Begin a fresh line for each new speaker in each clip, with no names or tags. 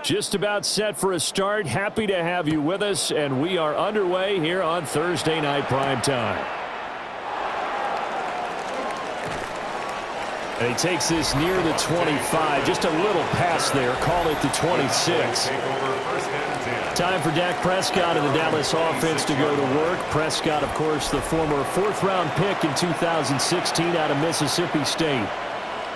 Just about set for a start. Happy to have you with us, and we are underway here on Thursday Night Primetime. And he takes this near the 25. Just a little pass there. Call it the 26. Time for Dak Prescott and the Dallas offense to go to work. Prescott, of course, the former fourth-round pick in 2016 out of Mississippi State.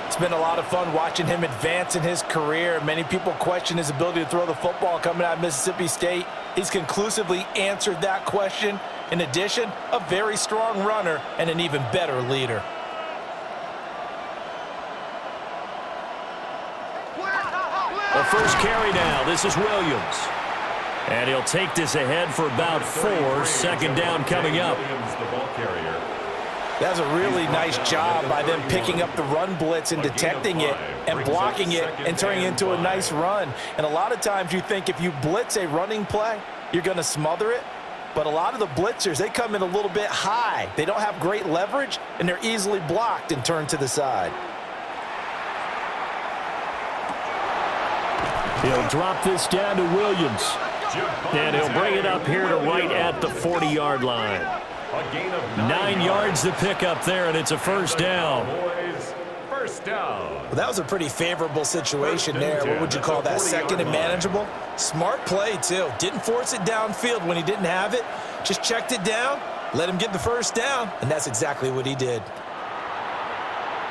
It's been a lot of fun watching him advance in his career. Many people question his ability to throw the football coming out of Mississippi State. He's conclusively answered that question. In addition, a very strong runner and an even better leader.
The first carry now. This is Williams. And he'll take this ahead for about 4. Second down coming up.
That's a really nice job by them picking up the run blitz and detecting it and blocking it and turning it into a nice run. And a lot of times you think if you blitz a running play, you're going to smother it. But a lot of the blitzers, they come in a little bit high. They don't have great leverage, and they're easily blocked and turned to the side.
He'll drop this down to Williams. And he'll bring it up here to right at the 40-yard line. 9 yards to pick up there, and it's a first down.
Well, that was a pretty favorable situation there. What would you call that? Second and manageable? Smart play, too. Didn't force it downfield when he didn't have it. Just checked it down, let him get the first down, and that's exactly what he did.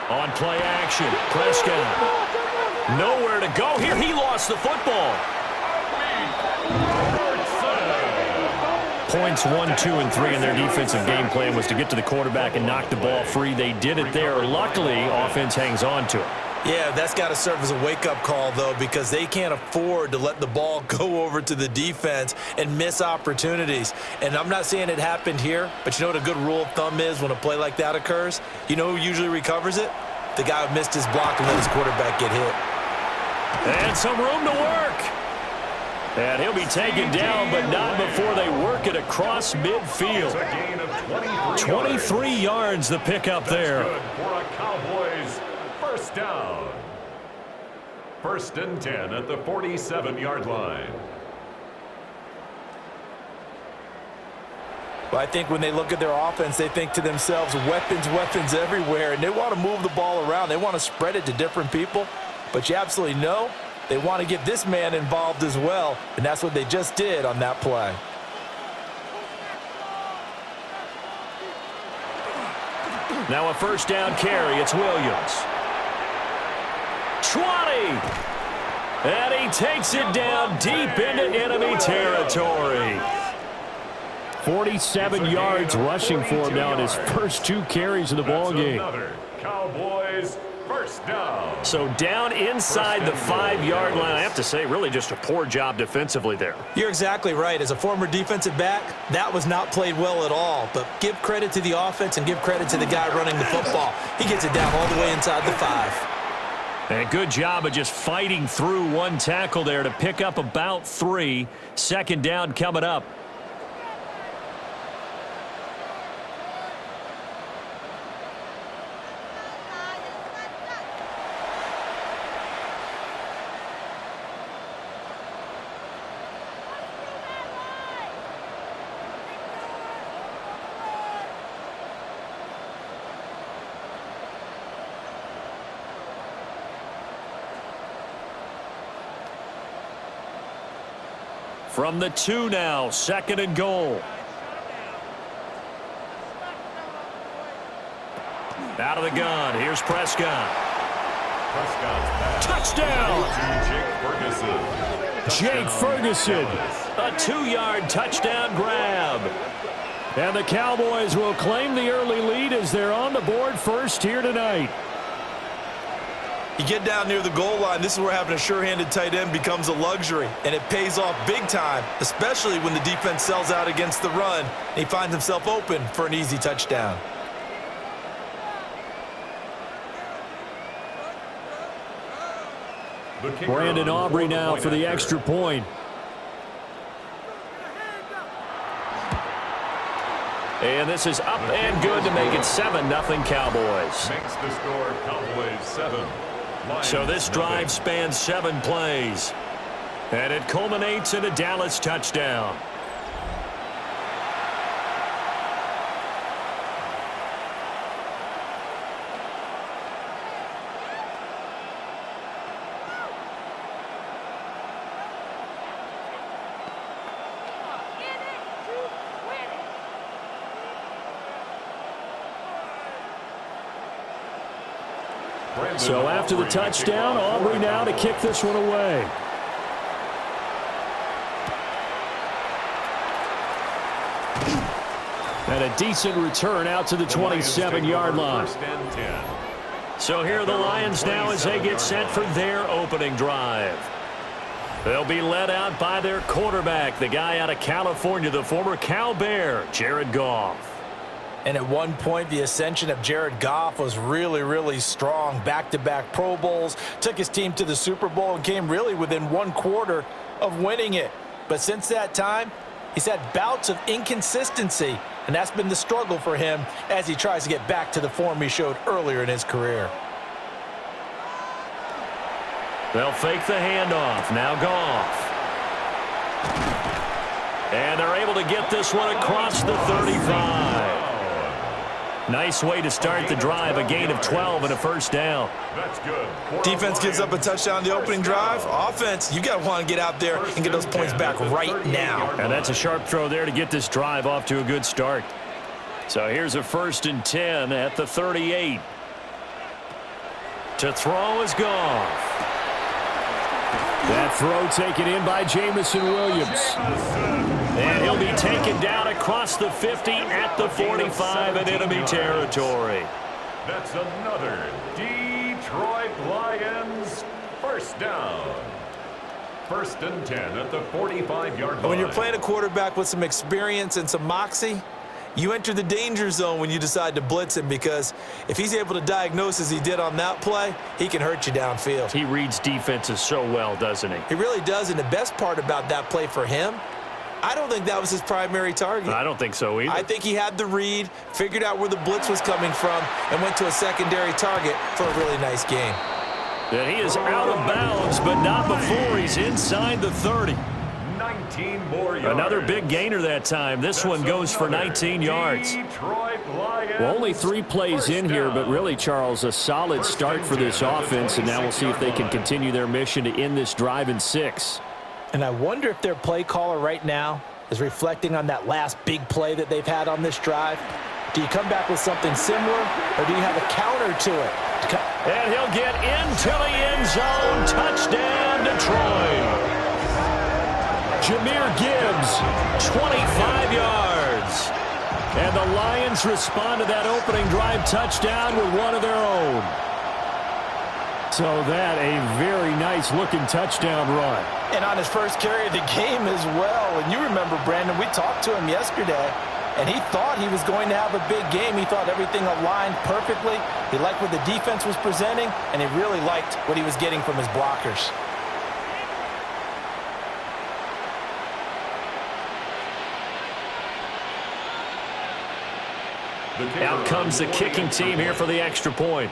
On play action, Prescott. Nowhere to go here. He lost the football. Points 1, 2, and 3 in their defensive game plan was to get to the quarterback and knock the ball free. They did it there. Luckily, offense hangs on to it.
Yeah, that's got to serve as a wake-up call, though, because they can't afford to let the ball go over to the defense and miss opportunities. And I'm not saying it happened here, but you know what a good rule of thumb is when a play like that occurs? You know who usually recovers it? The guy who missed his block and let his quarterback get hit.
And some room to work. And he'll be taken down, but not before they work it across midfield. 23 yards the pickup there.
For a Cowboys first down. 1st and 10 at the 47-yard line.
Well, I think when they look at their offense, they think to themselves, weapons, weapons everywhere, and they want to move the ball around. They want to spread it to different people, but you absolutely know they want to get this man involved as well, and that's what they just did on that play.
Now a first down carry. It's Williams. 20. And he takes it down deep into enemy territory. 47 yards rushing for him now in his first 2 carries of the ball game.
Cowboys first down.
So down inside the 5-yard line. I have to say, really just a poor job defensively there.
You're exactly right. As a former defensive back, that was not played well at all. But give credit to the offense and give credit to the guy running the football. He gets it down all the way inside the 5.
And good job of just fighting through one tackle there to pick up about 3. Second down coming up. From the 2 now, 2nd and goal. Out of the gun, here's Prescott. Touchdown! Jake Ferguson. A 2-yard touchdown grab. And the Cowboys will claim the early lead as they're on the board first here tonight.
You get down near the goal line, this is where having a sure-handed tight end becomes a luxury, and it pays off big time, especially when the defense sells out against the run, and he finds himself open for an easy touchdown.
Brandon Aubrey now for the extra point. And this is up and good to make it 7-0 Cowboys.
Makes the score Cowboys 7.
So this drive spans 7 plays. And it culminates in a Dallas touchdown. So after the touchdown, Aubrey now to kick this one away. And a decent return out to the 27-yard line. So here are the Lions now as they get set for their opening drive. They'll be led out by their quarterback, the guy out of California, the former Cal Bear, Jared Goff.
And at one point, the ascension of Jared Goff was really, really strong. Back-to-back Pro Bowls, took his team to the Super Bowl, and came really within one quarter of winning it. But since that time, he's had bouts of inconsistency, and that's been the struggle for him as he tries to get back to the form he showed earlier in his career.
They'll fake the handoff. Now Goff. And they're able to get this one across the 35. Nice way to start the drive, a gain of 12 and a first down.
That's good.
Defense gives up a touchdown on the opening drive. Offense, you got to want to get out there and get those points back right now.
And that's a sharp throw there to get this drive off to a good start. So here's a 1st and 10 at the 38. To throw is Goff. That throw taken in by Jamison Williams. And he'll be taken down across the 50 at the 45 in enemy territory.
That's another Detroit Lions first down. 1st and 10 at the 45-yard line.
When you're playing a quarterback with some experience and some moxie, you enter the danger zone when you decide to blitz him, because if he's able to diagnose as he did on that play, he can hurt you downfield.
He reads defenses so well, doesn't he?
He really does, and the best part about that play for him, I don't think that was his primary target.
I don't think so either.
I think he had the read, figured out where the blitz was coming from, and went to a secondary target for a really nice gain.
And he is out of bounds, but not before he's inside the 30.
19 more yards.
Another big gainer that time. This one goes for 19 yards. Well, only 3 plays in here, but really, Charles, a solid start for this offense, and now we'll see if they can continue their mission to end this drive in 6.
And I wonder if their play caller right now is reflecting on that last big play that they've had on this drive. Do you come back with something similar, or do you have a counter to it?
And he'll get into the end zone. Touchdown, Detroit. Jahmyr Gibbs, 25 yards. And the Lions respond to that opening drive touchdown with one of their own. So that a very nice-looking touchdown run.
And on his first carry of the game as well. And you remember, Brandon, we talked to him yesterday, and he thought he was going to have a big game. He thought everything aligned perfectly. He liked what the defense was presenting, and he really liked what he was getting from his blockers.
Out comes the kicking team here for the extra point.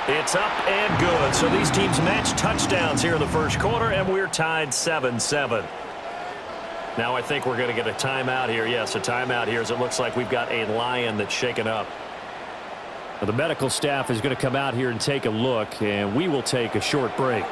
It's up and good. So these teams match touchdowns here in the first quarter, and we're tied 7-7. Now I think we're going to get a timeout here. Yes, a timeout here, as it looks like we've got a Lion that's shaken up. Now, the medical staff is going to come out here and take a look, and we will take a short break.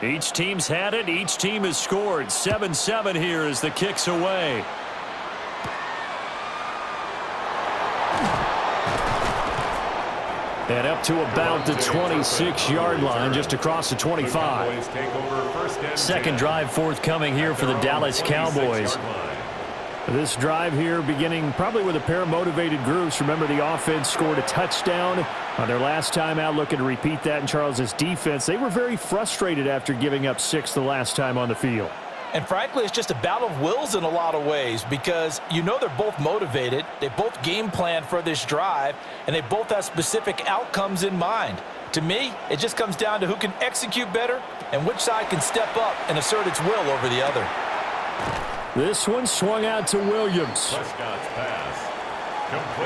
Each team's had it. Each team has scored. 7-7 here as the kick's away. And up to about the 26-yard line, just across the 25. Second drive forthcoming here for the Dallas Cowboys. This drive here beginning probably with a pair of motivated groups. Remember, the offense scored a touchdown on their last time out, looking to repeat that in Charles's defense. They were very frustrated after giving up 6 the last time on the field.
And frankly, it's just a battle of wills in a lot of ways because you know they're both motivated, they both game plan for this drive, and they both have specific outcomes in mind. To me, it just comes down to who can execute better and which side can step up and assert its will over the other.
This one swung out to Williams.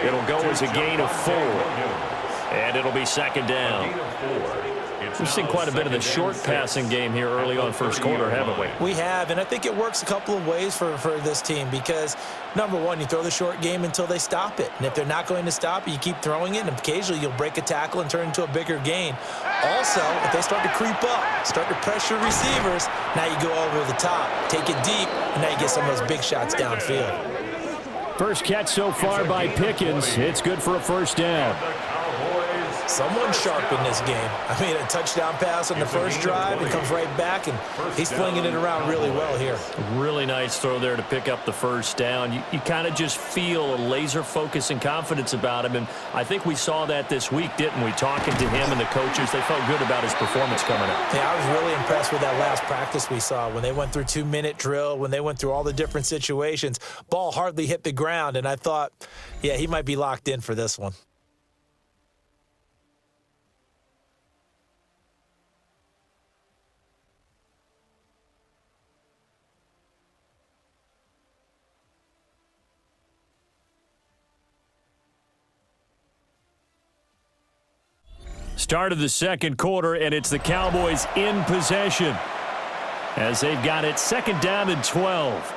It'll go as a gain of 4. And it'll be second down. We've seen quite a bit of the short passing game here early on first quarter, haven't we?
We have, and I think it works a couple of ways for this team because, number one, you throw the short game until they stop it. And if they're not going to stop it, you keep throwing it, and occasionally you'll break a tackle and turn into a bigger gain. Also, if they start to creep up, start to pressure receivers, now you go over the top, take it deep, and now you get some of those big shots downfield.
First catch so far by Pickens. It's good for a first down.
Someone sharp in this game. I mean, a touchdown pass on the first drive and comes right back, and he's flinging it around really well here.
Really nice throw there to pick up the first down. You kind of just feel a laser focus and confidence about him, and I think we saw that this week, didn't we? Talking to him and the coaches, they felt good about his performance coming up.
Yeah, I was really impressed with that last practice we saw when they went through 2-minute drill, when they went through all the different situations. Ball hardly hit the ground, and I thought, yeah, he might be locked in for this one.
Start of the second quarter, and it's the Cowboys in possession as they've got it second down and 12.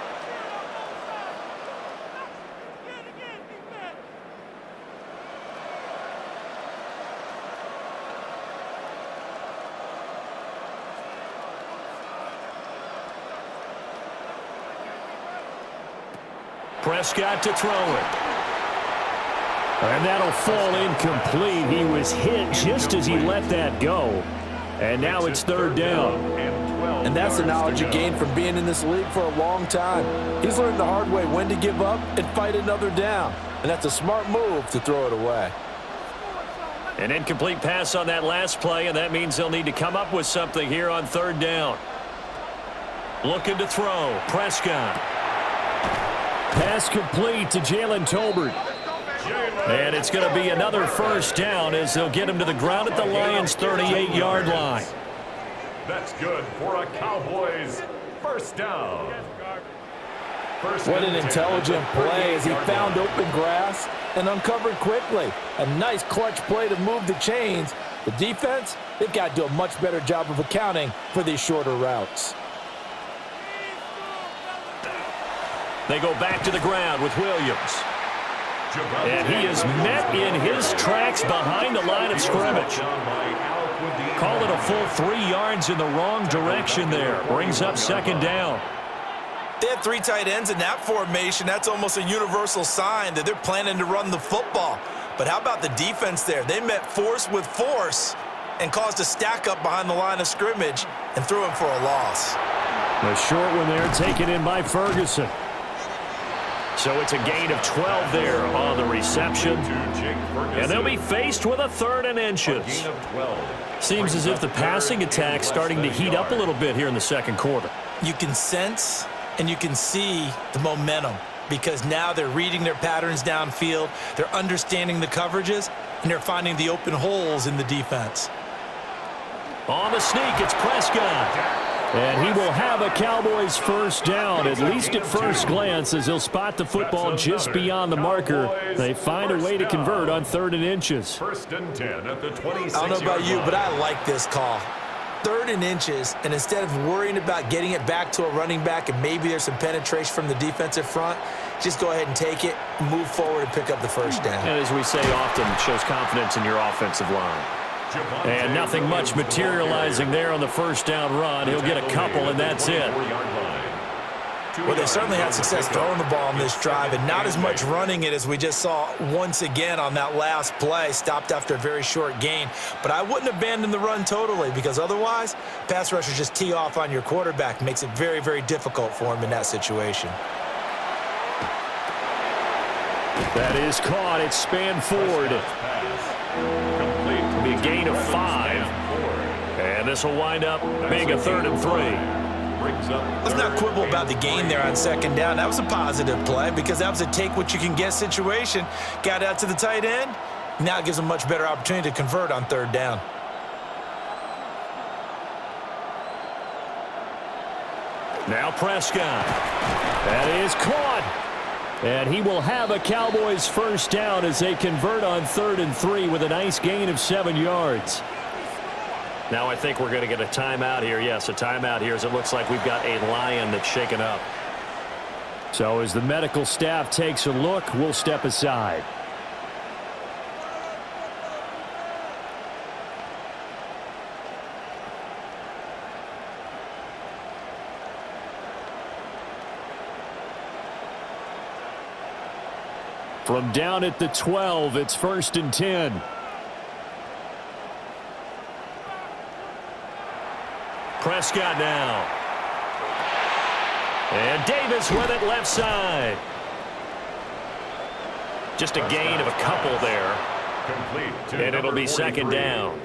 Prescott to throw it. And that'll fall incomplete. He was hit just as he let that go. And now it's third down.
And that's the knowledge he gained from being in this league for a long time. He's learned the hard way when to give up and fight another down. And that's a smart move to throw it away.
An incomplete pass on that last play, and that means they'll need to come up with something here on third down. Looking to throw. Prescott. Pass complete to Jalen Tolbert. And it's going to be another first down as they'll get him to the ground at the Lions' 38-yard line.
That's good for a Cowboys first down.
What an intelligent play as he found open grass and uncovered quickly. A nice clutch play to move the chains. The defense, they've got to do a much better job of accounting for these shorter routes.
They go back to the ground with Williams. And he is met in his tracks behind the line of scrimmage. Call it a full 3 yards in the wrong direction there. Brings up second down.
They have 3 tight ends in that formation. That's almost a universal sign that they're planning to run the football. But how about the defense there? They met force with force and caused a stack up behind the line of scrimmage and threw him for a loss.
The short one there taken in by Ferguson. So it's a gain of 12 there on the reception. And they'll be faced with a 3rd and inches. Seems as if the passing attack's starting to heat up a little bit here in the second quarter.
You can sense and you can see the momentum because now they're reading their patterns downfield, they're understanding the coverages, and they're finding the open holes in the defense.
On the sneak, it's Prescott. And he will have a Cowboys first down, at least at first glance, as he'll spot the football just beyond the marker. They find a way to convert on 3rd and inches.
First and 10 at the 26.
I don't know about you, but I like this call. 3rd and inches, and instead of worrying about getting it back to a running back and maybe there's some penetration from the defensive front, just go ahead and take it, move forward, and pick up the first down.
And as we say often, it shows confidence in your offensive line. And nothing much materializing there on the first down run. He'll get a couple, and that's it.
Well, they certainly had success throwing the ball on this drive and not as much running it as we just saw once again on that last play, stopped after a very short gain. But I wouldn't abandon the run totally because otherwise, pass rushers just tee off on your quarterback. Makes it very, very difficult for him in that situation.
That is caught. It's spanned forward. Be a gain of 5. And this will wind up being a 3rd and 3.
brings up
Let's not quibble about the gain there on second down. That was a positive play because that was a take-what-you-can-get situation. Got out to the tight end. Now it gives them a much better opportunity to convert on third down.
Now Prescott. That is caught. And he will have a Cowboys first down as they convert on 3rd and 3 with a nice gain of 7 yards. Now I think we're going to get a timeout here. Yes, a timeout here as it looks like we've got a Lion that's shaken up. So as the medical staff takes a look, we'll step aside. From down at the 12, it's 1st and 10. Prescott now. And Davis with it left side. Just a gain of a couple there. And it'll be 2nd down.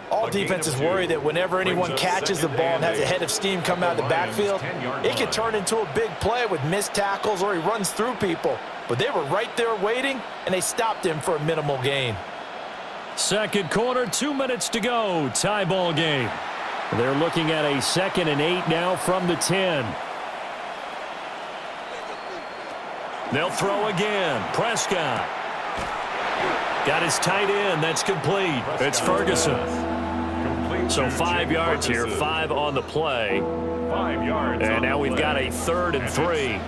All defenses worry that whenever anyone catches the ball and has a head of steam come out of the backfield, it can turn into a big play with missed tackles or he runs through people. But they were right there waiting, and they stopped him for a minimal gain.
Second quarter, 2 minutes to go. Tie ball game. They're looking at a 2nd and 8 now from the 10. They'll throw again. Prescott. Got his tight end. That's complete. It's Ferguson. So 5 yards here, 5 on the play.
5 yards.
And now we've got a 3rd and 3.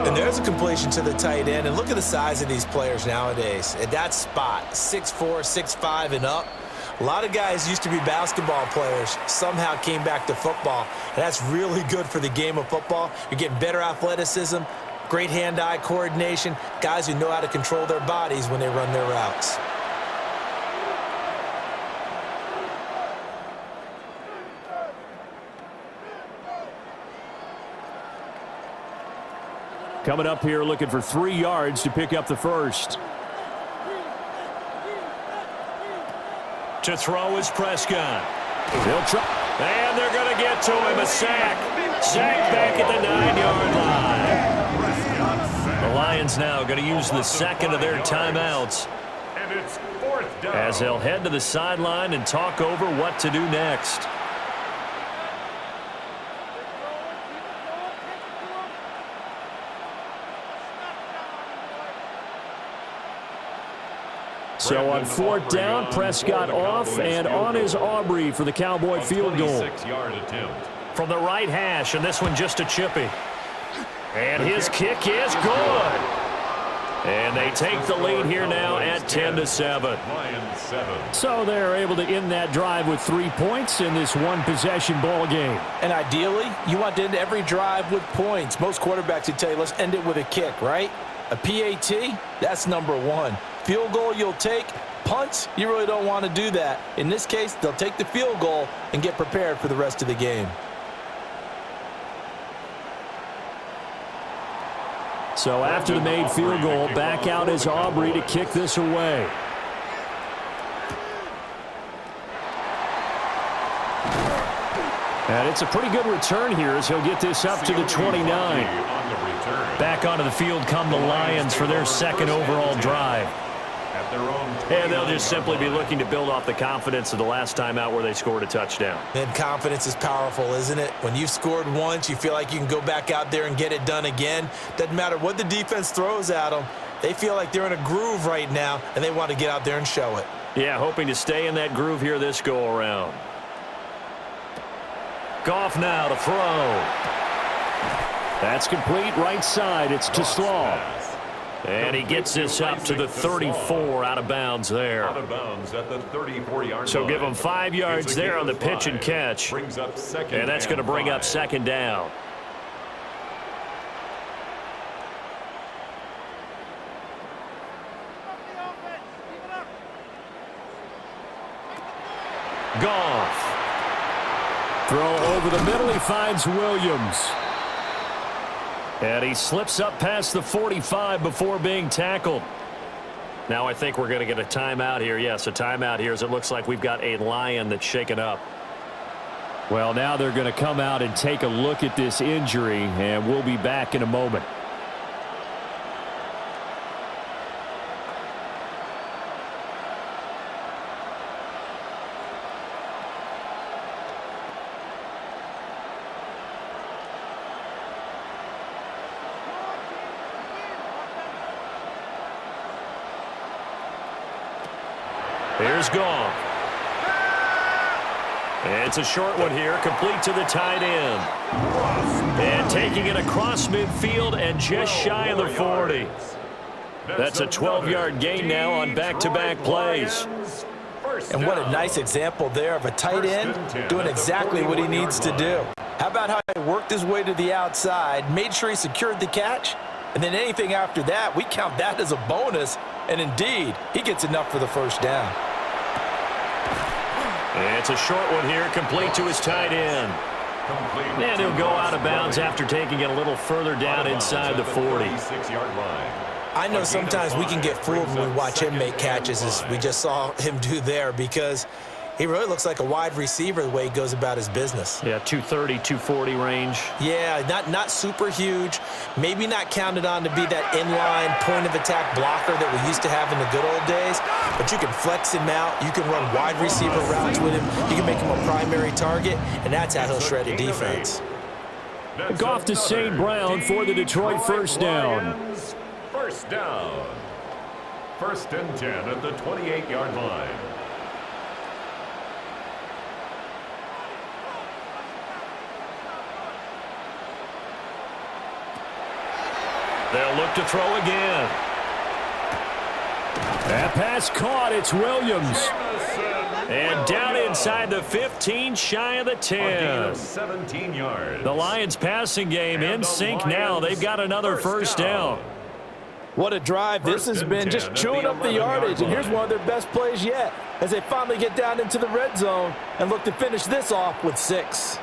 And there's a completion to the tight end. And look at the size of these players nowadays. At that spot, 6'4", 6'5", and up. A lot of guys used to be basketball players, somehow came back to football. And that's really good for the game of football. You're getting better athleticism, great hand-eye coordination, guys who know how to control their bodies when they run their routes.
Coming up here looking for 3 yards to pick up the first. To throw is Prescott. He'll try. And they're going to get to him. A sack. Sack back at the 9-yard line. The Lions now going to use the second of their timeouts.
And it's 4th down.
As they'll head to the sideline and talk over what to do next. So on 4th down, Prescott off, and on is Aubrey for the Cowboy field goal.
26-yard attempt.
From the right hash, and this one just a chippy. And his kick is good. And they take the lead here now at 10-7.
Lions 7.
So they're able to end that drive with 3 points in this one-possession ball game.
And ideally, you want to end every drive with points. Most quarterbacks would tell you, let's end it with a kick, right? A PAT, that's number 1. Field goal you'll take. Punts, you really don't want to do that. In this case, they'll take the field goal and get prepared for the rest of the game.
So after the made field goal, back out is Aubrey to kick this away. And it's a pretty good return here as he'll get this up to the 29. Back onto the field come the Lions for their second overall drive. And they'll just simply be looking to build off the confidence of the last time out where they scored a touchdown.
And confidence is powerful, isn't it? When you've scored once, you feel like you can go back out there and get it done again. Doesn't matter what the defense throws at them. They feel like they're in a groove right now, and they want to get out there and show it.
Yeah, hoping to stay in that groove here this go-around. Goff now to throw. That's complete right side. It's to Slaw. And he gets this up to the 34 out of bounds there.
Out of bounds at the 34-yard line.
So give him 5 yards there on the pitch and catch.
Brings up second
and that's going to bring up 2nd down. Goff. Throw over the middle. He finds Williams. And he slips up past the 45 before being tackled. Now I think we're going to get a timeout here. Yes, a timeout here as it looks like we've got a Lion that's shaken up. Well, now they're going to come out and take a look at this injury, and we'll be back in a moment. Here's Goff. It's a short one here, complete to the tight end. And taking it across midfield and just shy of the 40. That's a 12-yard gain now on back-to-back plays.
And what a nice example there of a tight end doing exactly what he needs to do. How about how he worked his way to the outside, made sure he secured the catch, and then anything after that, we count that as a bonus. And indeed, he gets enough for the first down.
It's a short one here, complete to his tight end. And he'll go out of bounds after taking it a little further down inside the 40.
I know sometimes we can get fooled when we watch him make catches, as we just saw him do there, because he really looks like a wide receiver the way he goes about his business.
Yeah, 230, 240 range.
Yeah, not super huge. Maybe not counted on to be that inline point-of-attack blocker that we used to have in the good old days. But you can flex him out. You can run wide receiver routes with him. You can make him a primary target, and that's how he'll shred a defense.
Goff to St. Brown for the Detroit first down.
First down. 1st and 10 at the 28-yard line.
They'll look to throw again. That pass caught. It's Williams. And down inside the 15, shy of the 10.
17 yards.
The Lions passing game in sync now. They've got another first down.
What a drive this has been, just chewing up the yardage. And here's one of their best plays yet as they finally get down into the red zone and look to finish this off with 6.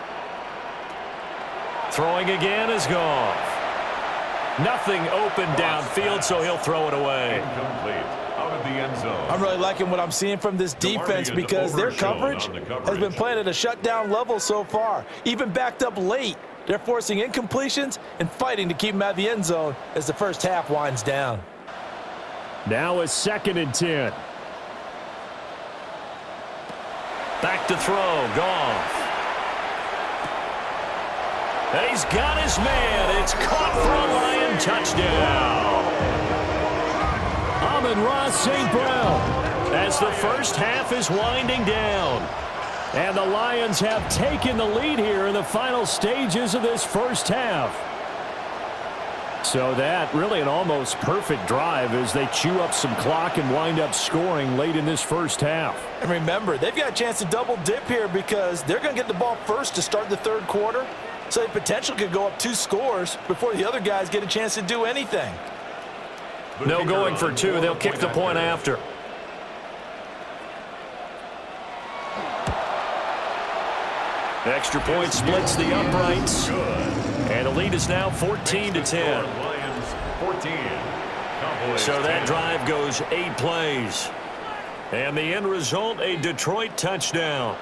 Throwing again is Goff. Nothing open downfield, so he'll throw it away.
Incomplete. Out of the end zone.
I'm really liking what I'm seeing from this defense because their coverage has been playing at a shutdown level so far. Even backed up late, they're forcing incompletions and fighting to keep them out of the end zone as the first half winds down.
Now a 2nd and 10. Back to throw, Goff. And he's got his man. It's caught for a Lion touchdown. Amon-Ra St. Brown as the first half is winding down. And the Lions have taken the lead here in the final stages of this first half. So that really an almost perfect drive as they chew up some clock and wind up scoring late in this first half.
And remember, they've got a chance to double dip here because they're going to get the ball first to start the third quarter. So they potentially could go up 2 scores before the other guys get a chance to do anything.
No going for 2. They'll kick the point after. Extra point splits the uprights. And the lead is now 14-10. So that drive goes 8 plays. And the end result, a Detroit touchdown.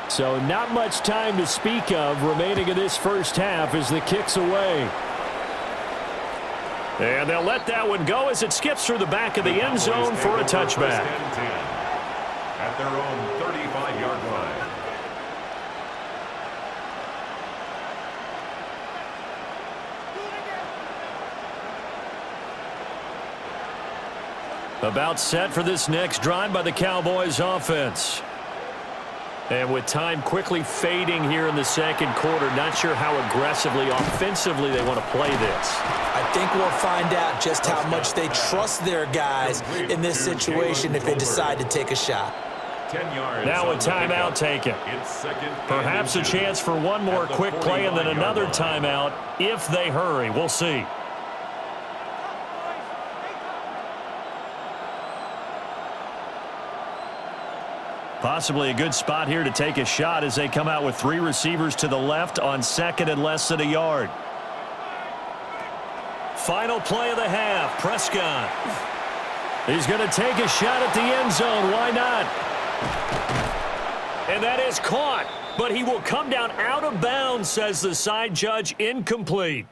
So not much time to speak of remaining in this first half as the kick's away. And they'll let that one go as it skips through the back of the end zone for a touchback.
At their own 35-yard line.
About set for this next drive by the Cowboys offense. And with time quickly fading here in the second quarter, not sure how aggressively, offensively they want to play this.
I think we'll find out just how much they trust their guys in this situation if they decide to take a shot.
10 yards.
Now a timeout taken. Perhaps a chance for one more quick play and then another timeout if they hurry. We'll see. Possibly a good spot here to take a shot as they come out with 3 receivers to the left on second and less than a yard. Final play of the half. Prescott. He's going to take a shot at the end zone. Why not? And that is caught. But he will come down out of bounds, says the side judge. Incomplete.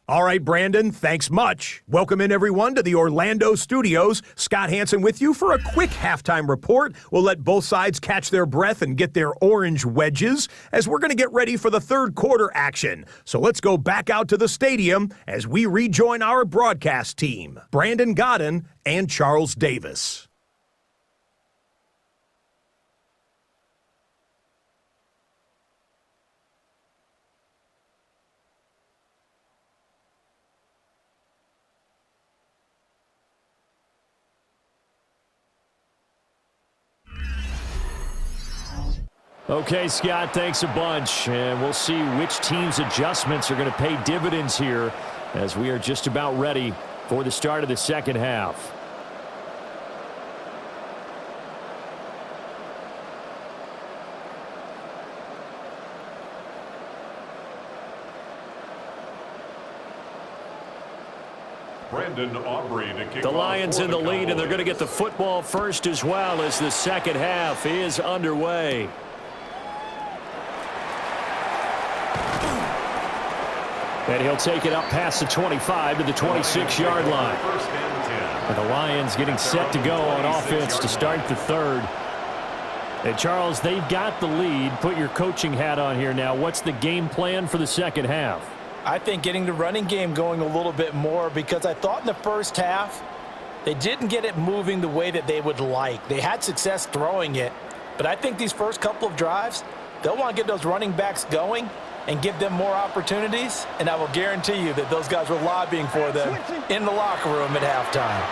All right, Brandon, thanks much. Welcome in, everyone, to the Orlando studios. Scott Hansen with you for a quick halftime report. We'll let both sides catch their breath and get their orange wedges as we're going to get ready for the third quarter action. So let's go back out to the stadium as we rejoin our broadcast team, Brandon Godden and Charles Davis.
Okay, Scott, thanks a bunch. And we'll see which team's adjustments are going to pay dividends here as we are just about ready for the start of the second half.
Brandon Aubrey to kick
The
off
Lions
for
in the
the
lead, and they're
Cowboys.
going to get the football first as well as the second half is underway. And he'll take it up past the 25 to the 26-yard line.
First and 10.
And the Lions getting set to go on offense to start the third. And Charles, they've got the lead. Put your coaching hat on here now. What's the game plan for the second half?
I think getting the running game going a little bit more, because I thought in the first half they didn't get it moving the way that they would like. They had success throwing it, but I think these first couple of drives, they'll want to get those running backs going and give them more opportunities, and I will guarantee you that those guys were lobbying for them in the locker room at halftime.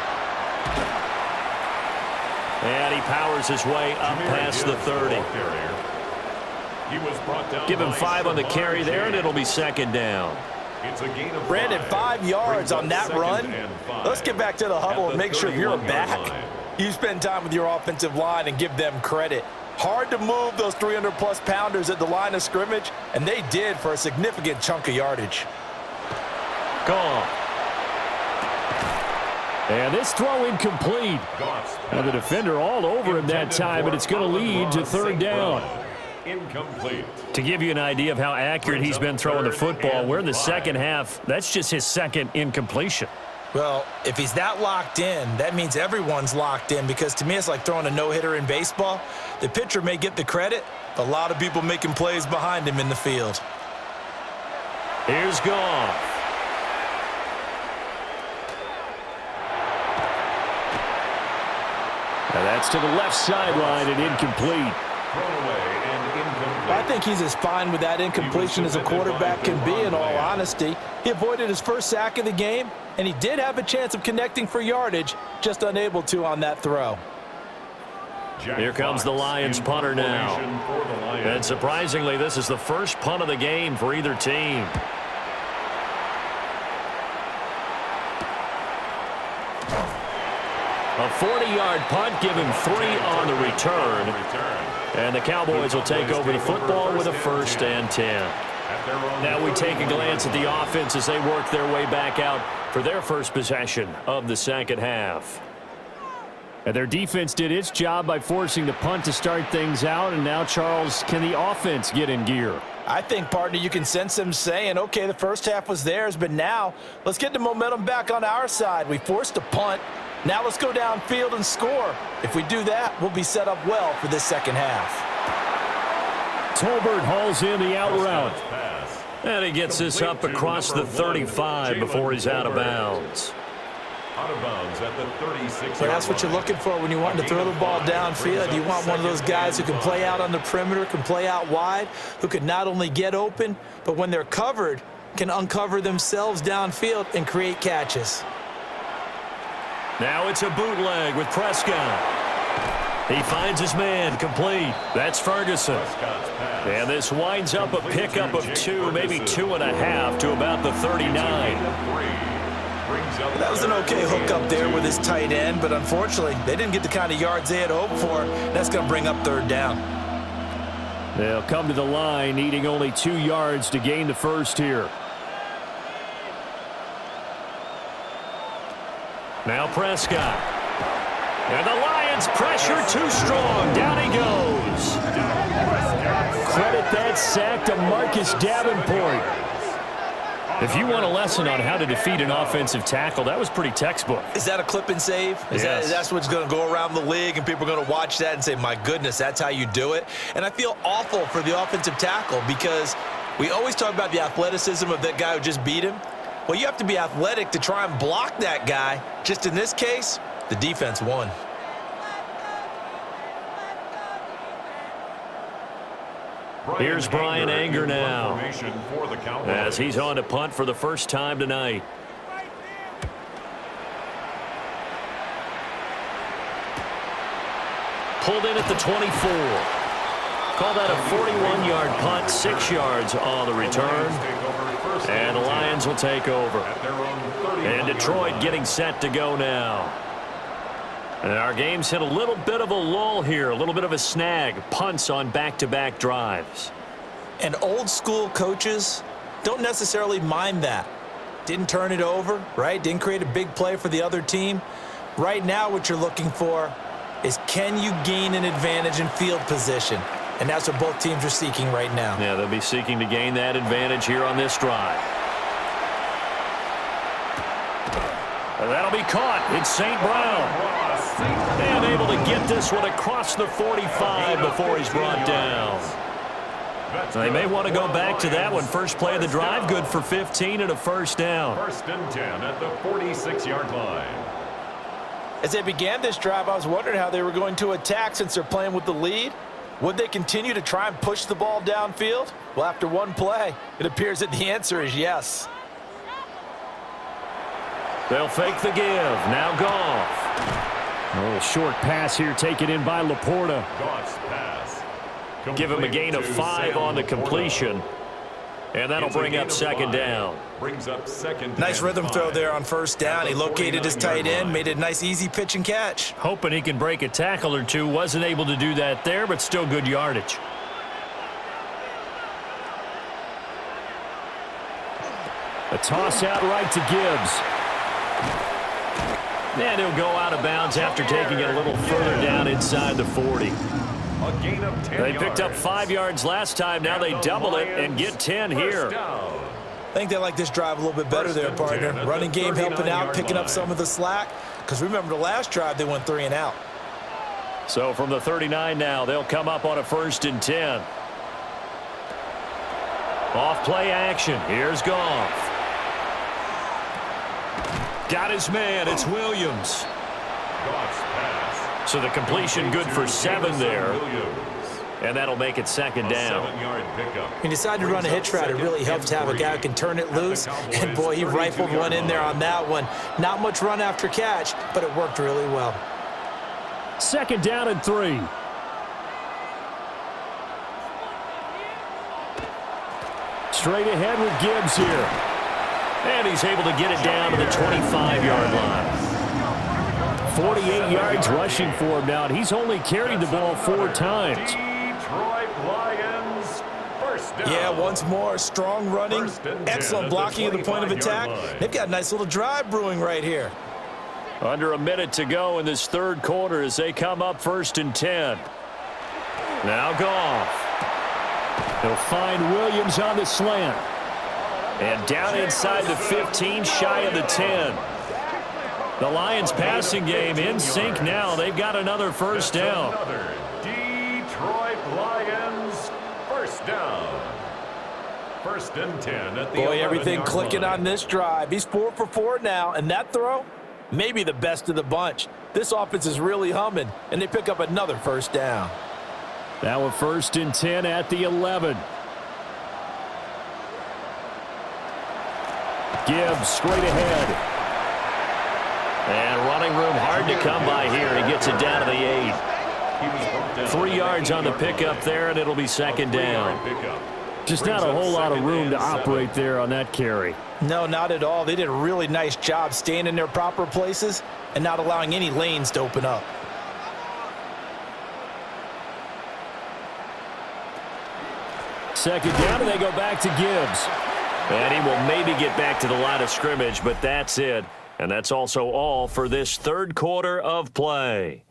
And he powers his way up past the 30.
He was brought down.
Give him
by
5 on the carry there, and
James.
it'll be second down.
It's a gain of
Brandon, 5 yards on that run. Let's get back to the huddle and make sure you're back. You spend time with your offensive line and give them credit. Hard to move those 300-plus pounders at the line of scrimmage, and they did for a significant chunk of yardage.
Gone. And this throw incomplete. And the defender all over him that time, but it's going to lead to third down.
Incomplete.
To give you an idea of how accurate he's been throwing the football, we're in the second half. That's just his second incompletion.
Well, if he's that locked in, that means everyone's locked in, because to me it's like throwing a no-hitter in baseball. The pitcher may get the credit, but a lot of people making plays behind him in the field.
Here's Goff. Now that's to the left sideline and incomplete.
I think he's as fine with that incompletion as a quarterback can be, in all honesty. He avoided his first sack of the game, and he did have a chance of connecting for yardage, just unable to on that throw.
Here comes the Lions punter now. And surprisingly, this is the first punt of the game for either team. A 40-yard punt, give him 3 on the return. And the Cowboys will take over the football with a first and 10. Now we take a glance at the offense as they work their way back out for their first possession of the second half. And their defense did its job by forcing the punt to start things out. And now, Charles, can the offense get in gear?
I think, partner, you can sense them saying, okay, the first half was theirs, but now let's get the momentum back on our side. We forced a punt. Now let's go downfield and score. If we do that, we'll be set up well for this second half.
Tolbert hauls in the out route. And he gets this up across the 35 before he's out of bounds.
Out of bounds at the 36.
So that's what you're looking for when you want to throw the ball downfield. You want one of those guys who can play out on the perimeter, can play out wide, who can not only get open, but when they're covered, can uncover themselves downfield and create catches.
Now it's a bootleg with Prescott. He finds his man, complete. That's Ferguson. And this winds up a pickup of 2, maybe 2.5 to about the 39.
That was an okay hook up there with his tight end, but unfortunately, they didn't get the kind of yards they had hoped for. That's going to bring up third down.
They'll come to the line, needing only 2 yards to gain the first here. Now Prescott. And the Lions pressure too strong. Down he goes. Credit that sack to Marcus Davenport. If you want a lesson on how to defeat an offensive tackle, that was pretty textbook.
Is that a clip and save? That's what's going to go around the league, and people are going to watch that and say, my goodness, that's how you do it? And I feel awful for the offensive tackle because we always talk about the athleticism of that guy who just beat him. Well, you have to be athletic to try and block that guy. Just in this case, the defense won.
Here's Brian Anger now, as he's on to punt for the first time tonight. Pulled in at the 24. Call that a 41-yard punt, 6 yards on the return. And the Lions will take over. And Detroit getting set to go now. And our game's hit a little bit of a lull here, a little bit of a snag. Punts on back-to-back drives.
And old school coaches don't necessarily mind that. Didn't turn it over, right? Didn't create a big play for the other team. Right now what you're looking for is, can you gain an advantage in field position? And that's what both teams are seeking right now.
Yeah, they'll be seeking to gain that advantage here on this drive. And that'll be caught. It's St. Brown. And able to get this one across the 45 before he's brought down. So they may want to go back to that one. First play of the drive, good for 15 and a first down.
1st and 10 at the 46-yard line.
As they began this drive, I was wondering how they were going to attack since they're playing with the lead. Would they continue to try and push the ball downfield? Well, after one play, it appears that the answer is yes.
They'll fake the give. Now Goff. A little short pass here taken in by Laporta.
Goff's pass.
Give him a gain of 5 on the completion. And that'll bring up second down.
Brings up second.
Nice rhythm throw there on first down. He located his tight end, made a nice easy pitch and catch.
Hoping he can break a tackle or two. Wasn't able to do that there, but still good yardage. A toss out right to Gibbs. And he'll go out of bounds after taking it a little further down inside the 40.
A gain of 10
They picked up 5 yards last time. Now they double it and get 10 here.
I think they like this drive a little bit better there, partner. Running game helping out, picking up some of the slack. Because remember the last drive, they went 3 and out.
So from the 39 now, they'll come up on a 1st and 10. Off play action. Here's Goff. Got his man. It's Williams. So the completion good for 7 there. And that'll make it second down.
He decided to run a hitch route. It really helps to have a guy who can turn it loose. And, boy, he rifled one in there on that one. Not much run after catch, but it worked really well.
Second down and 3. Straight ahead with Gibbs here. And he's able to get it down to the 25-yard line. 48 yards rushing for him now, and he's only carried the ball 4 times.
Detroit Lions, first down.
Yeah, once more, strong running, excellent blocking at the point of attack. They've got a nice little drive brewing right here.
Under a minute to go in this third quarter as they come up 1st and 10. Now Goff. He'll find Williams on the slant. And down inside the 15, shy of the 10. The Lions passing game in sync now. They've got another first down.
Another Detroit Lions first down. 1st and 10 at the
Boy, everything
11-yard
clicking
line.
on this drive. He's 4 for 4 now, and that throw, maybe the best of the bunch. This offense is really humming, and they pick up another first down.
Now a 1st and 10 at the 11. Gibbs straight ahead. And running room hard to come by here. He gets it down to the 8. 3 yards on the pickup there, and it'll be second down. Just not a whole lot of room to operate there on that carry.
No, not at all. They did a really nice job staying in their proper places and not allowing any lanes to open up.
Second down, and they go back to Gibbs. And he will maybe get back to the line of scrimmage, but that's it. And that's also all for this third quarter of play.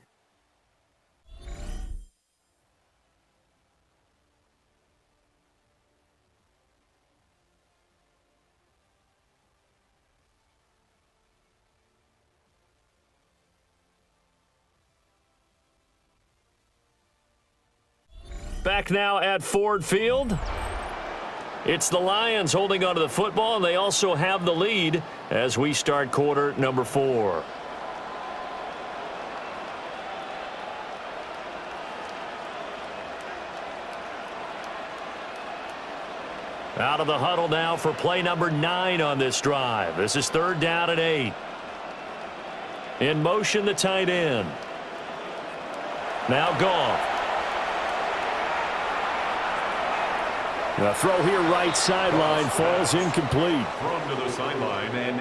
Back now at Ford Field. It's the Lions holding onto the football, and they also have the lead as we start quarter number 4. Out of the huddle now for play number 9 on this drive. This is 3rd down and 8. In motion, the tight end. Now Goff. The throw here right sideline falls incomplete.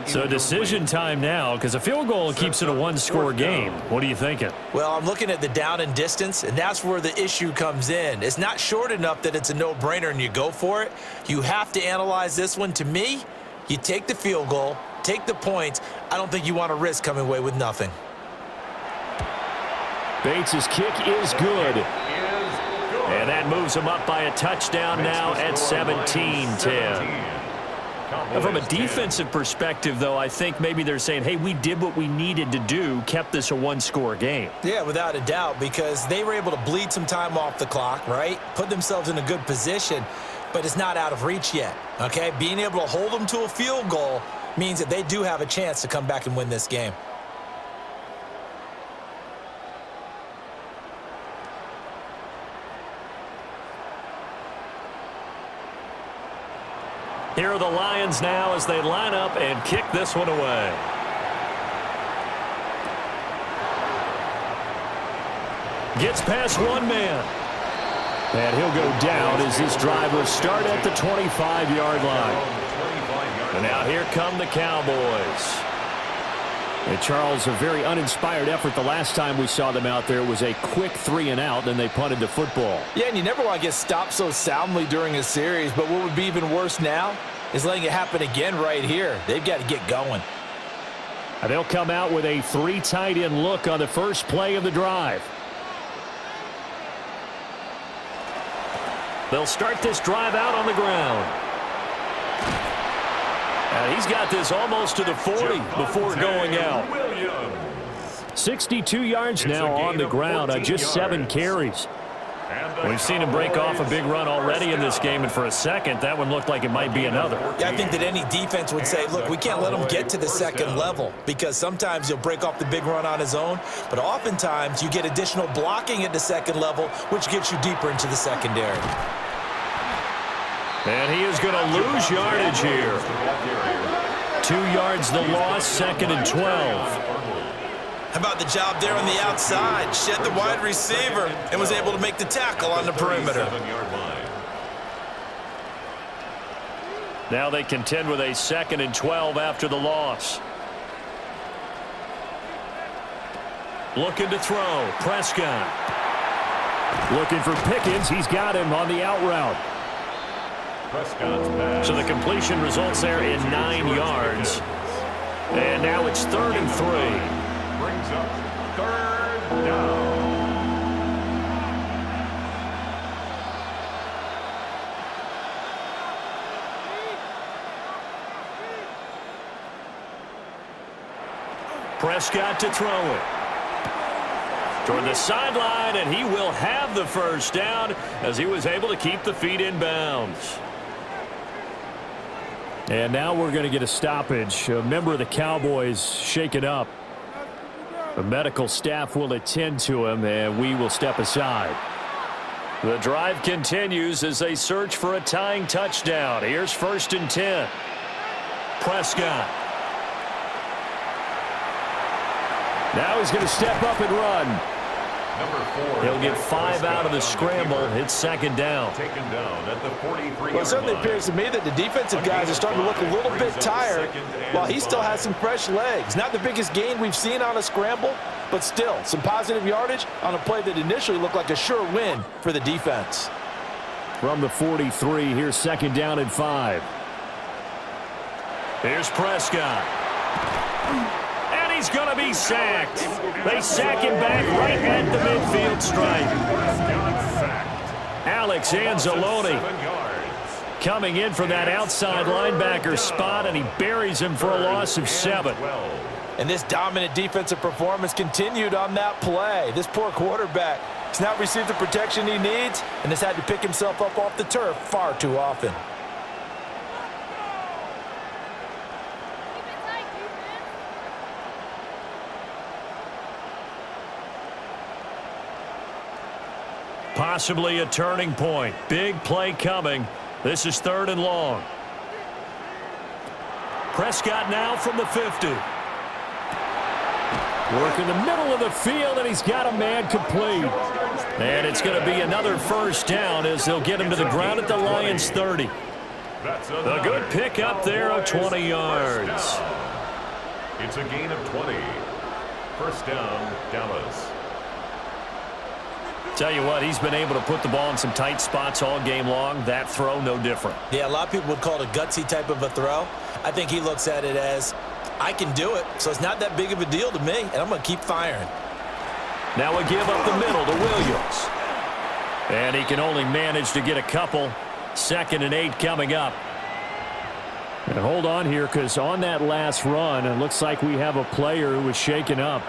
So decision time now because a field goal keeps it a one-score game. What are you thinking?
Well, I'm looking at the down and distance, and that's where the issue comes in. It's not short enough that it's a no-brainer and you go for it. You have to analyze this one. To me, you take the field goal, take the points. I don't think you want to risk coming away with nothing.
Bates' kick is good. And that moves him up by a touchdown now at 17-10. From a defensive perspective, though, I think maybe they're saying, hey, we did what we needed to do, kept this a one-score game.
Yeah, without a doubt, because they were able to bleed some time off the clock, right? Put themselves in a good position, but it's not out of reach yet, okay? Being able to hold them to a field goal means that they do have a chance to come back and win this game.
Here are the Lions now as they line up and kick this one away. Gets past one man. And he'll go down as this drive will start at the 25-yard line. And now here come the Cowboys. And Charles, a very uninspired effort the last time we saw them out there. It was a quick 3-and-out, and they punted the football.
Yeah, and you never want to get stopped so soundly during a series, but what would be even worse now is letting it happen again right here. They've got to get going.
And they'll come out with a 3 tight end look on the first play of the drive. They'll start this drive out on the ground. And he's got this almost to the 40 before going out. 62 yards now on the ground on just 7 carries. We've seen him break off a big run already in this game, and for a second, that one looked like it might be another.
Yeah, I think that any defense would say, look, we can't let him get to the second level because sometimes he'll break off the big run on his own, but oftentimes you get additional blocking at the second level, which gets you deeper into the secondary.
And he is going to lose yardage here. 2 yards the loss, 2nd and 12.
How about the job there on the outside? Shed the wide receiver and was able to make the tackle on the perimeter.
Now they contend with a 2nd and 12 after the loss. Looking to throw. Prescott. Looking for Pickens. He's got him on the out route. So the completion results there in 9 yards. And now it's 3rd and 3.
Brings up 3rd down.
Prescott to throw it. Toward the sideline, and he will have the first down as he was able to keep the feet in bounds. And now we're going to get a stoppage. A member of the Cowboys shaken up. The medical staff will attend to him, and we will step aside. The drive continues as they search for a tying touchdown. Here's 1st and 10. Prescott. Now he's going to step up and run. He'll get 5 out of the scramble. It's second down.
Taken down at the 43.
Well, it certainly appears to me that the defensive guys are starting to look a little bit tired while he still has some fresh legs. Not the biggest gain we've seen on a scramble, but still some positive yardage on a play that initially looked like a sure win for the defense.
From the 43, here's second down and 5. Here's Prescott. And he's going to be sacked. They sack him back right at the midfield stripe. Alex Anzalone coming in for that outside linebacker spot, and he buries him for a loss of 7.
And this dominant defensive performance continued on that play. This poor quarterback has not received the protection he needs and has had to pick himself up off the turf far too often.
Possibly a turning point. Big play coming. This is 3rd and long. Prescott now from the 50. Work in the middle of the field, and he's got a man complete. And it's going to be another first down as they'll get him to the ground at the Lions' 30. A good pick up there of 20 yards.
It's a gain of 20. First down, Dallas.
Tell you what, he's been able to put the ball in some tight spots all game long. That throw, no different.
Yeah, a lot of people would call it a gutsy type of a throw. I think he looks at it as, I can do it, so it's not that big of a deal to me, and I'm going to keep firing.
Now a give up the middle to Williams. And he can only manage to get a couple. 2nd and 8 coming up. And hold on here, because on that last run, it looks like we have a player who was shaken up.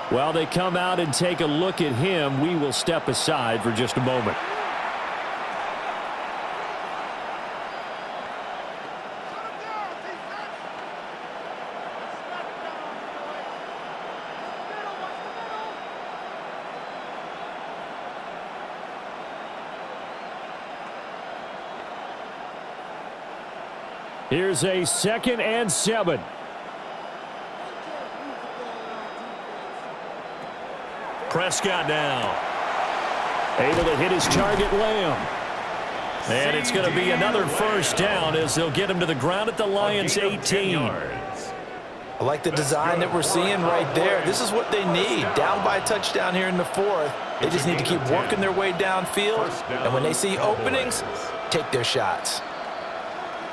While they come out and take a look at him, we will step aside for just a moment. Here's a 2nd and 7. Prescott now. Able to hit his target, Lamb. And it's going to be another first down as they'll get him to the ground at the Lions' 18.
I like the design that we're seeing right there. This is what they need. Down by a touchdown here in the 4th. They just need to keep working their way downfield. And when they see openings, take their shots.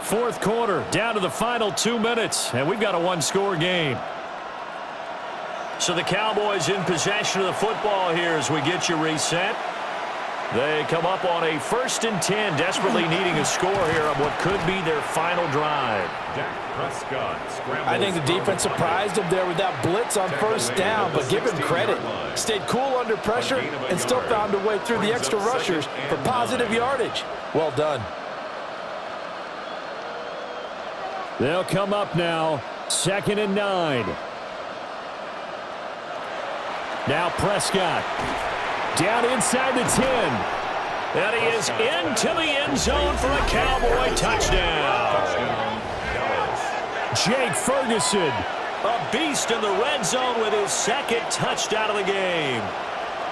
4th quarter, down to the final 2 minutes, and we've got a one-score game. So the Cowboys in possession of the football here as we get you reset. They come up on a 1st and 10, desperately needing a score here on what could be their final drive.
I think the defense surprised him there with that blitz on 1st down, but give him credit. Stayed cool under pressure and still found a way through the extra rushers for positive yardage. Well done.
They'll come up now, 2nd and 9. Now Prescott down inside the 10. And he is into the end zone for a Cowboy touchdown. Jake Ferguson, a beast in the red zone with his 2nd touchdown of the game.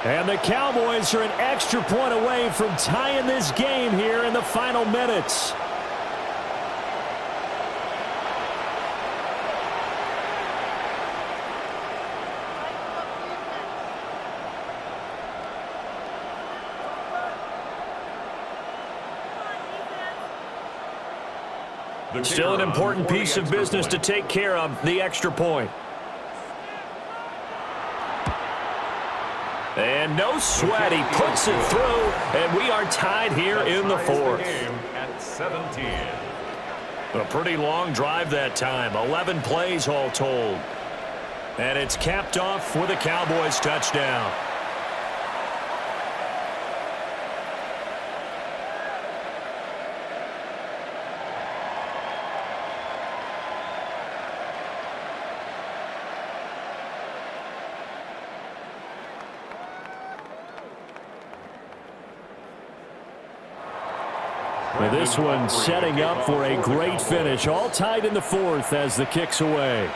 And the Cowboys are an extra point away from tying this game here in the final minutes. Still an important piece of business to take care of, the extra point. And no sweat, he puts it through, and we are tied here in the 4th.
At 17.
A pretty long drive that time, 11 plays all told. And it's capped off with a Cowboys touchdown. Well, this one setting up for a great finish. All tied in the 4th as the kick's away.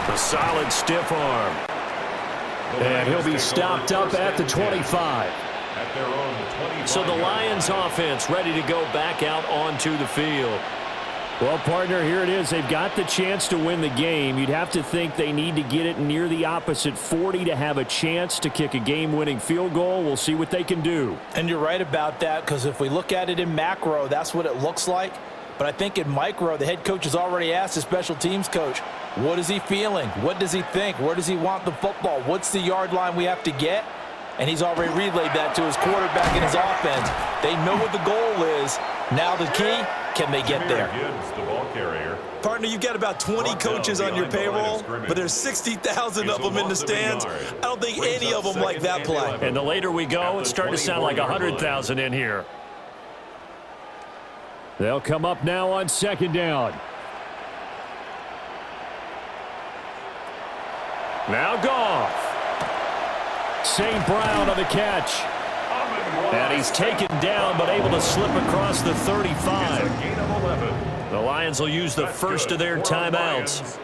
A solid stiff arm. And he'll be stopped up at the 25. So the Lions offense ready to go back out onto the field. Well, partner, here it is. They've got the chance to win the game. You'd have to think they need to get it near the opposite 40 to have a chance to kick a game-winning field goal. We'll see what they can do.
And you're right about that, because if we look at it in macro, that's what it looks like. But I think in micro, the head coach has already asked the special teams coach, what is he feeling? What does he think? Where does he want the football? What's the yard line we have to get? And he's already relayed that to his quarterback and his offense. They know what the goal is. Now the key, can they get there?
Partner, you've got about 20 coaches on your payroll, but there's 60,000 of them in the stands. I don't think any of them like that play.
And the later we go, it's starting to sound like 100,000 in here. They'll come up now on second down. Now Goff. St. Brown on the catch. And he's taken down, but able to slip across the 35. The Lions will use the first of their timeouts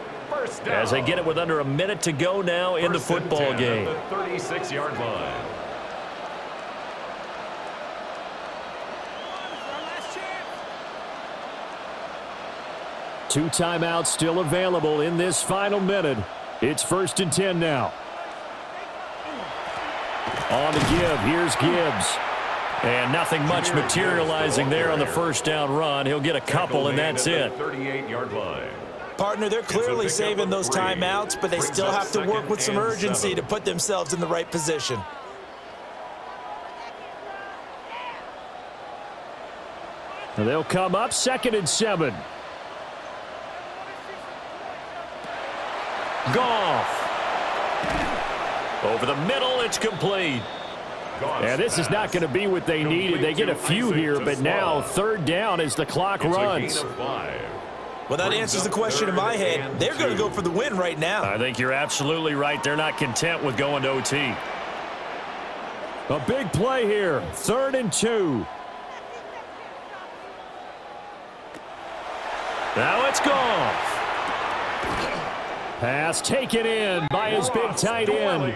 as they get it with under a minute to go now in the football game.
36-yard line.
Two timeouts still available in this final minute. It's 1st and 10 now. On to give. Here's Gibbs. And nothing much materializing there on the first down run. He'll get a couple, and that's it.
38-yard line.
Partner, they're clearly saving those timeouts, but they still have to work with some urgency to put themselves in the right position.
And they'll come up 2nd and 7. Goff. Over the middle, it's complete. And this is not going to be what they needed. They get a few here, but now 3rd down as the clock runs.
Well, that answers the question in my head. They're going to go for the win right now.
I think you're absolutely right. They're not content with going to OT. A big play here. 3rd and 2. Now it's Goff. Pass taken in by his big tight end.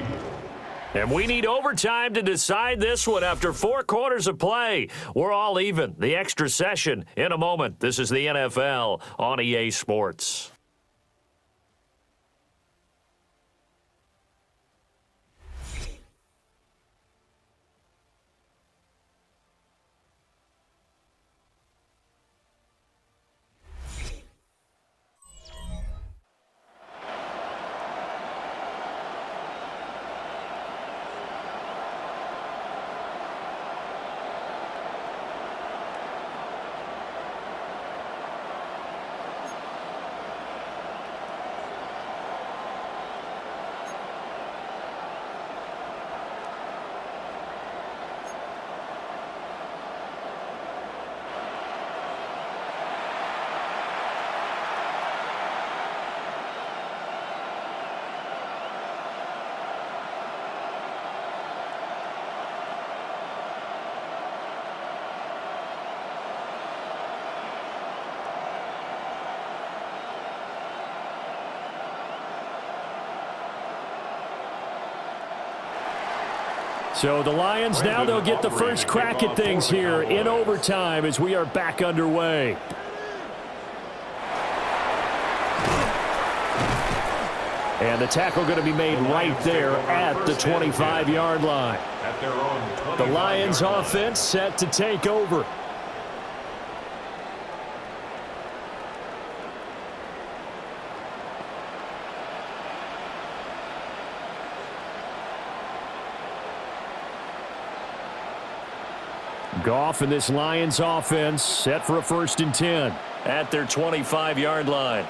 And we need overtime to decide this one after 4 quarters of play. We're all even. The extra session in a moment. This is the NFL on EA Sports. So the Lions now, they'll get the first crack at things here in overtime as we are back underway. And the tackle going to be made right there at the 25-yard line. The Lions offense set to take over. Goff and this Lions offense set for a 1st and 10 at their 25-yard line.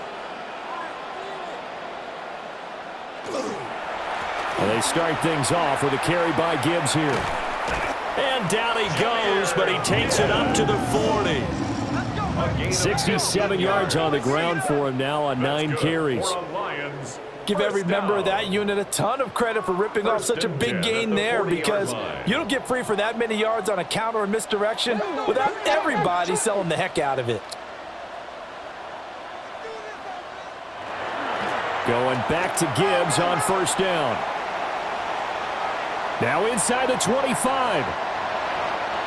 And they start things off with a carry by Gibbs here. And down he goes, but he takes it up to the 40. 67 yards on the ground for him now on 9 carries.
Give every member of that unit a ton of credit for ripping off such a big gain there, because you don't get free for that many yards on a counter or misdirection without everybody selling the heck out of it.
Going back to Gibbs on first down. Now inside the 25.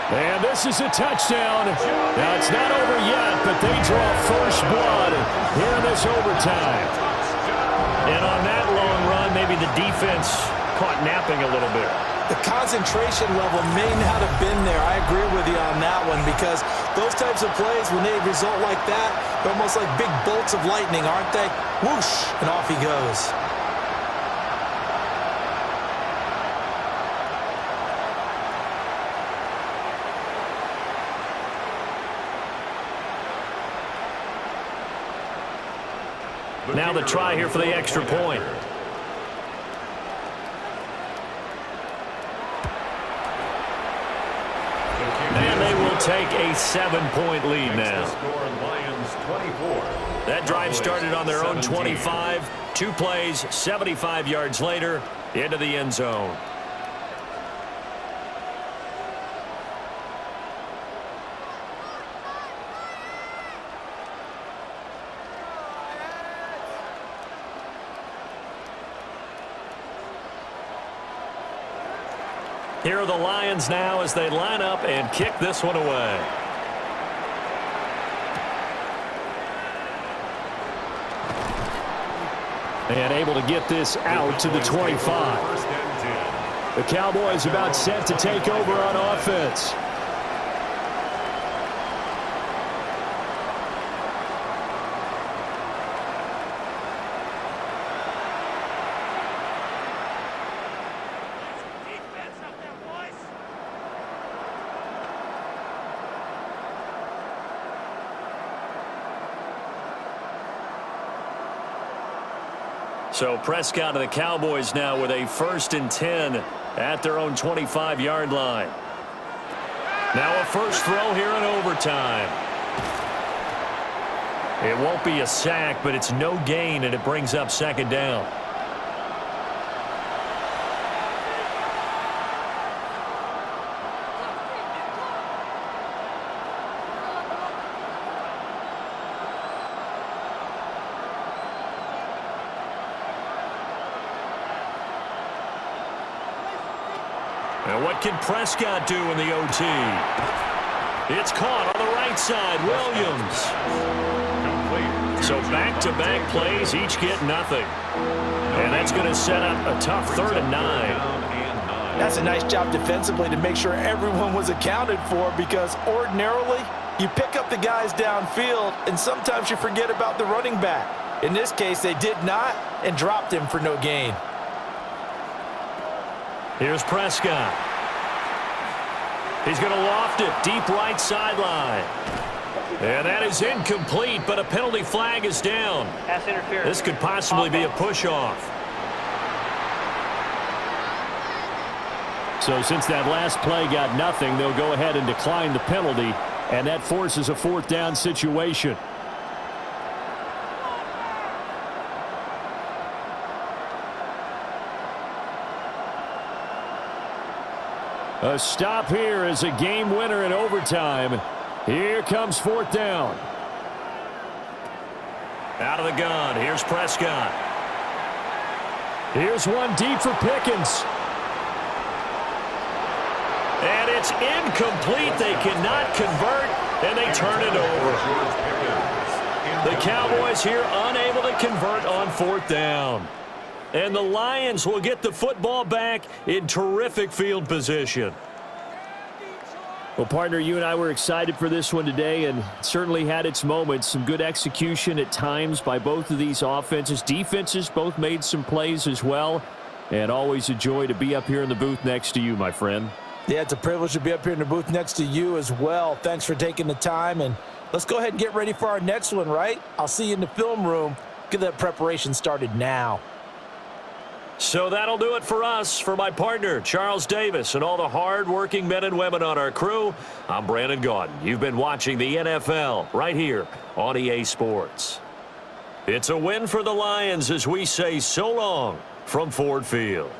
And this is a touchdown. Now, it's not over yet, but they draw first blood here in this overtime. And on that long run, maybe the defense caught napping a little bit.
The concentration level may not have been there. I agree with you on that one because those types of plays, when they result like that, they're almost like big bolts of lightning, aren't they? Whoosh, and off he goes.
Now the try here for the extra point. And they will take a 7-point lead now. That drive started on their own 25. 2 plays, 75 yards later, into the end zone. Here are the Lions now as they line up and kick this one away. And able to get this out to the 25. The Cowboys about set to take over on offense. So Prescott and the Cowboys now with a 1st and 10 at their own 25-yard line. Now a first throw here in overtime. It won't be a sack, but it's no gain, and it brings up 2nd down. And what can Prescott do in the OT? It's caught on the right side. Williams. So back-to-back plays, each get nothing. And that's going to set up a tough 3rd and 9.
That's a nice job defensively to make sure everyone was accounted for because ordinarily you pick up the guys downfield and sometimes you forget about the running back. In this case, they did not and dropped him for no gain.
Here's Prescott. He's going to loft it deep right sideline. And that is incomplete, but a penalty flag is down.
Pass interference.
This could possibly be a push-off. So since that last play got nothing, they'll go ahead and decline the penalty, and that forces a 4th down situation. A stop here is a game winner in overtime. Here comes 4th down. Out of the gun. Here's Prescott. Here's one deep for Pickens. And it's incomplete. They cannot convert, and they turn it over. The Cowboys here unable to convert on 4th down. And the Lions will get the football back in terrific field position. Well, partner, you and I were excited for this one today, and certainly had its moments. Some good execution at times by both of these offenses. Defenses both made some plays as well. And always a joy to be up here in the booth next to you, my friend.
Yeah, it's a privilege to be up here in the booth next to you as well. Thanks for taking the time, and let's go ahead and get ready for our next one, right? I'll see you in the film room. Get that preparation started now.
So that'll do it for us. For my partner, Charles Davis, and all the hard-working men and women on our crew, I'm Brandon Gaudin. You've been watching the NFL right here on EA Sports. It's a win for the Lions as we say so long from Ford Field.